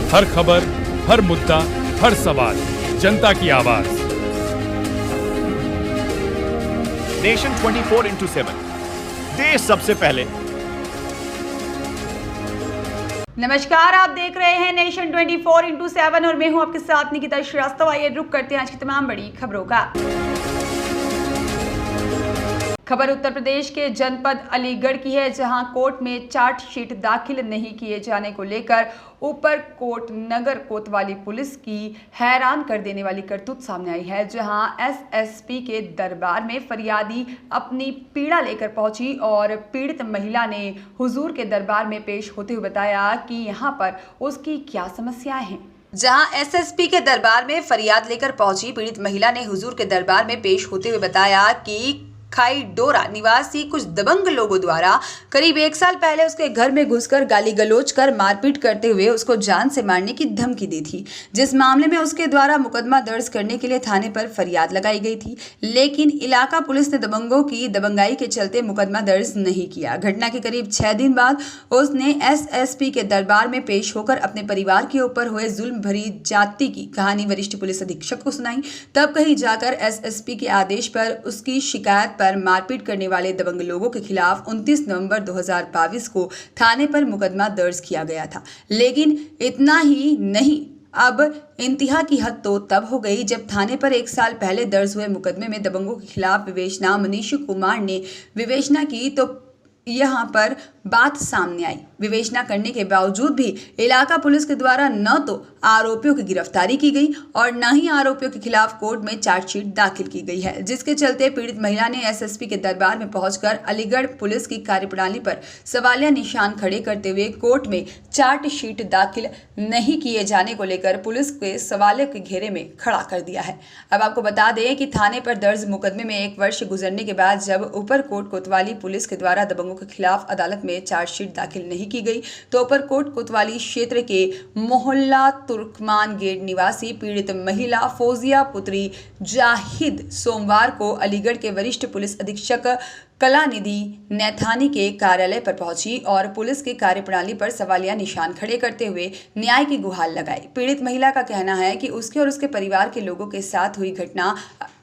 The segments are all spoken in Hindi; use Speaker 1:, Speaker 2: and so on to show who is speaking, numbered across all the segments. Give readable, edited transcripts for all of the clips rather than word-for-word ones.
Speaker 1: हर खबर, हर मुद्दा, हर सवाल, जनता की आवाज।
Speaker 2: नेशन 24x7, देश सबसे पहले।
Speaker 3: नमस्कार, आप देख रहे हैं नेशन 24x7 और मैं हूं आपके साथ निकिता श्रीवास्तव। आइए रुक करते हैं आज की तमाम बड़ी खबरों का। खबर उत्तर प्रदेश के जनपद अलीगढ़ की है, जहां कोर्ट में चार्जशीट दाखिल नहीं किए जाने को लेकर ऊपर कोट नगर कोतवाली पुलिस की हैरान कर देने वाली करतूत सामने आई है। जहां एसएसपी के दरबार में फरियादी अपनी पीड़ा लेकर पहुंची और पीड़ित महिला ने हुजूर के दरबार में पेश होते हुए बताया कि यहां पर उसकी क्या समस्याएं हैं। जहां एसएसपी के दरबार में फरियाद लेकर पहुंची पीड़ित महिला ने हुजूर के दरबार में पेश होते हुए बताया कि खाईडोरा निवासी कुछ दबंग लोगों द्वारा करीब 1 साल पहले उसके घर में घुसकर गाली गलौज कर मारपीट करते हुए उसको जान से मारने की धमकी दी थी, जिस मामले में उसके द्वारा मुकदमा दर्ज करने के लिए थाने पर फरियाद लगाई गई थी। लेकिन इलाका पुलिस ने दबंगों की दबंगाई के चलते मुकदमा दर्ज नहीं किया। घटना के करीब 6 दिन बाद उसने एसएसपी के दरबार में पेश होकर अपने परिवार के ऊपर हुए जुल्म भरी जाति की कहानी वरिष्ठ पुलिस अधीक्षक को सुनाई। तब कहीं जाकर एसएसपी के आदेश पर उसकी शिकायत पर मारपीट करने वाले दबंग लोगों के खिलाफ 29 नवंबर 2022 को थाने पर मुकदमा दर्ज किया गया था। लेकिन इतना ही नहीं, अब इंतहा की हद तो तब हो गई जब थाने पर 1 साल पहले दर्ज हुए मुकदमे में दबंगों के खिलाफ विवेचना मनीष कुमार ने विवेचना की तो यहाँ पर बात सामने आई। विवेचना करने के बावजूद भी इलाका पुलिस के द्वारा न तो आरोपियों की गिरफ्तारी की गई और न ही आरोपियों के खिलाफ कोर्ट में चार्जशीट दाखिल की गई है, जिसके चलते पीड़ित महिला ने एसएसपी के दरबार में पहुंचकर अलीगढ़ पुलिस की कार्यप्रणाली पर सवालिया निशान खड़े करते हुए कोर्ट में चार्जशीट दाखिल नहीं किए जाने को लेकर पुलिस के सवालों के घेरे में खड़ा कर दिया है। अब आपको बता दें कि थाने पर दर्ज मुकदमे में 1 वर्ष गुजरने के बाद जब ऊपर कोट कोतवाली पुलिस के द्वारा दबंगों के खिलाफ अदालत में चार्जशीट दाखिल नहीं की गई तो ऊपर कोट कोतवाली क्षेत्र के मोहल्ला तुर्कमान गेट निवासी पीड़ित महिला फौजिया पुत्री जाहिद सोमवार को अलीगढ़ के वरिष्ठ पुलिस अधीक्षक कलानिधि नैथानी के कार्यालय पर पहुंची और पुलिस की कार्यप्रणाली पर सवालिया निशान खड़े करते हुए न्याय की गुहार लगाई। पीड़ित महिला का कहना है कि उसके और उसके परिवार के लोगों के साथ हुई घटना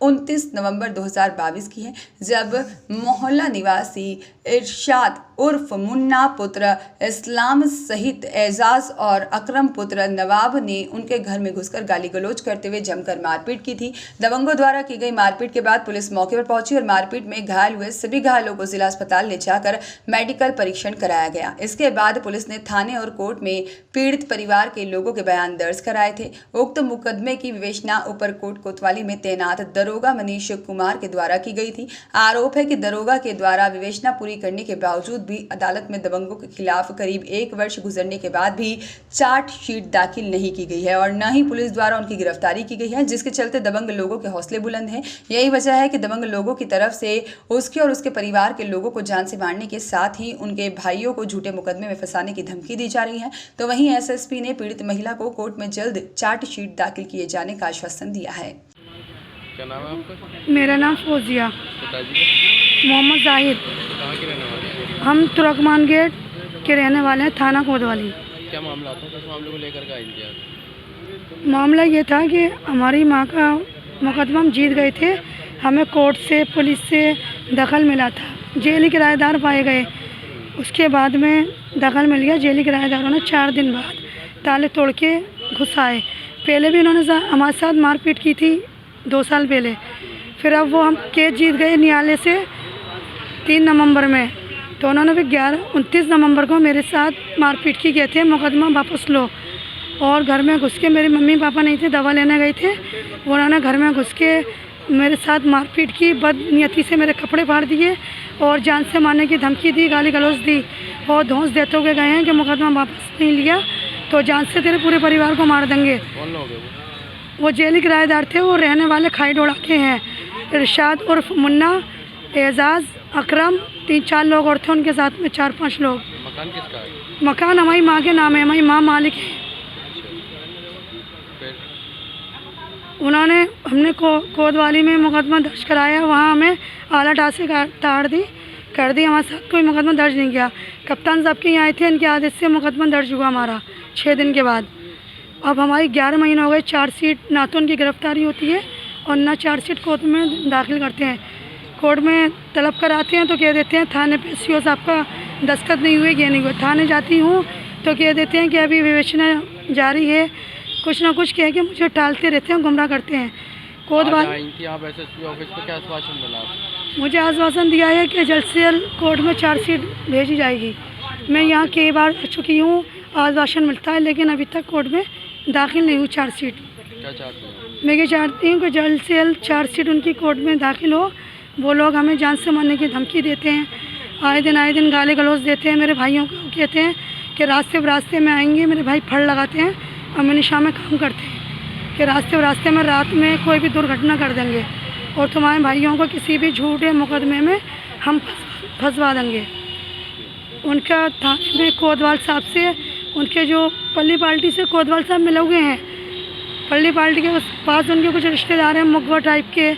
Speaker 3: 29 नवंबर 2022 की है, जब मोहल्ला निवासी इरशाद उर्फ मुन्ना पुत्र इस्लाम सहित एजाज और अकरम पुत्र नवाब ने उनके घर में घुसकर गाली गलौज करते हुए जमकर मारपीट की थी। दबंगों द्वारा की गई मारपीट के बाद पुलिस मौके पर पहुंची और मारपीट में घायल हुए सभी घायलों को जिला अस्पताल ले जाकर मेडिकल परीक्षण कराया गया। इसके बाद पुलिस ने थाने और कोर्ट में पीड़ित परिवार के लोगों के बयान दर्ज कराए थे। उक्त मुकदमे की विवेचना ऊपर कोट कोतवाली में तैनात दरोगा मनीष कुमार के द्वारा की गई थी। आरोप है कि दरोगा के द्वारा विवेचना पूरी करने के बावजूद भी अदालत में दबंगों के खिलाफ करीब 1 वर्ष गुजरने के बाद भी चार्जशीट दाखिल नहीं की गई है और न ही पुलिस द्वारा उनकी गिरफ्तारी की गई है, जिसके चलते दबंग लोगों के हौसले बुलंद हैं। यही वजह है कि दबंग लोगों की तरफ से उसके और उसके परिवार के लोगों को जान से मारने के साथ ही उनके भाइयों को झूठे मुकदमे में फंसाने की धमकी दी जा रही है। तो वहीं एसएसपी ने पीड़ित महिला को कोर्ट में जल्द चार्जशीट दाखिल किए जाने का आश्वासन दिया है।
Speaker 4: क्या नाम है आपका?
Speaker 5: मेरा नाम फौजिया मोहम्मद जाहिद।
Speaker 4: कहाँ के रहने वाले हैं?
Speaker 5: हम तुर्कमान गेट के रहने वाले हैं, थाना कोतवाली।
Speaker 4: क्या मामला था? किस मामले को लेकर का इंतजार?
Speaker 5: मामला ये था कि हमारी माँ का मुकदमा हम जीत गए थे। हमें कोर्ट से पुलिस से दखल मिला था, जेली किराएदार पाए गए। उसके बाद में दखल मिल गया। जेली किराएदारों ने 4 दिन बाद ताले तोड़ के घुस आए। पहले भी उन्होंने हमारे साथ मारपीट की थी 2 साल पहले। फिर अब वो हम केस जीत गए न्यायालय से 3 नवंबर में, तो उन्होंने भी 29 नवंबर को मेरे साथ मारपीट की गए थे। मुकदमा वापस लो। और घर में घुस के, मेरे मम्मी पापा नहीं थे, दवा लेने गए थे, उन्होंने घर में घुस के मेरे साथ मारपीट की, बदनीयती से मेरे कपड़े फाड़ दिए और जान से मारने की धमकी दी, गाली गलौज दी और धौंस देते हुए गए हैं कि मुकदमा वापस नहीं लिया तो जान से तेरे पूरे परिवार को मार देंगे।
Speaker 4: कौन लोग हैं
Speaker 5: वो जेली किराएदार थे, वो रहने वाले खाईडोरा के हैं। इरशाद उर्फ मुन्ना, एजाज, अकरम, 3-4 लोग और थे उनके साथ में 4-5 लोग।
Speaker 4: मकान किसका है?
Speaker 5: मकान हमारी माँ के नाम है, हमारी माँ मालिक है। उन्होंने हमने कोतवाली में मुकदमा दर्ज कराया, वहाँ हमें आला टाल से ताड़ दी कर दी। हमारे साथ कोई मुकदमा दर्ज नहीं किया। कप्तान साहब के यहाँ आए थे, इनके आदेश से मुकदमा दर्ज हुआ हमारा 6 दिन के बाद। अब हमारी 11 महीने हो गए, चार्जशीट ना तो उनकी गिरफ्तारी होती है और ना चार्जशीट कोर्ट में दाखिल करते हैं। कोर्ट में तलब कराते हैं तो कह देते हैं थाने पे CO साहब का दस्तखत नहीं हुए, ये नहीं हुए। थाने जाती हूँ तो कह देते हैं कि अभी विवेचना जारी है, कुछ ना कुछ कह के मुझे टालते रहते हैं, गुमराह करते हैं। कोतवाल
Speaker 4: आप SSP ऑफिस पे क्या आश्वासन मिला?
Speaker 5: मुझे आश्वासन दिया है कि जल्द से जल्द कोर्ट में चार्जशीट भेजी जाएगी। मैं यहाँ कई बार आ चुकी हूँ, आश्वासन मिलता है, लेकिन अभी तक कोर्ट में दाखिल नहीं हुई चार्जशीट।
Speaker 4: क्या चाहते हैं?
Speaker 5: मैं ये चाहती हूँ कि जल्द से जल्द चार्जशीट उनकी कोर्ट में दाखिल हो। वो लोग हमें जान से मारने की धमकी देते हैं, आए दिन गाली गलौज देते हैं। मेरे भाइयों को कहते हैं कि रास्ते में आएंगे, मेरे भाई फड़ लगाते हैं और निशा में काम करते हैं कि रास्ते में रात में कोई भी दुर्घटना कर देंगे और तुम्हारे भाइयों को किसी भी झूठे मुकदमे में हम फंसवा देंगे। उनका थाने में कोतवाल साहब से, उनके जो पल्ली पार्टी से कोतवाल साहब मिले हुए हैं, पल्ली पार्टी के पास उनके कुछ रिश्तेदार हैं, मुगवा टाइप के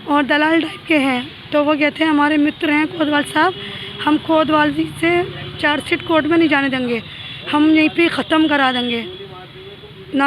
Speaker 5: और दलाल टाइप के हैं। तो वो कहते हैं हमारे मित्र हैं कोतवाल साहब, हम कोतवाल जी से चार्जशीट कोर्ट में नहीं जाने देंगे, हम यहीं पे ख़त्म करा देंगे।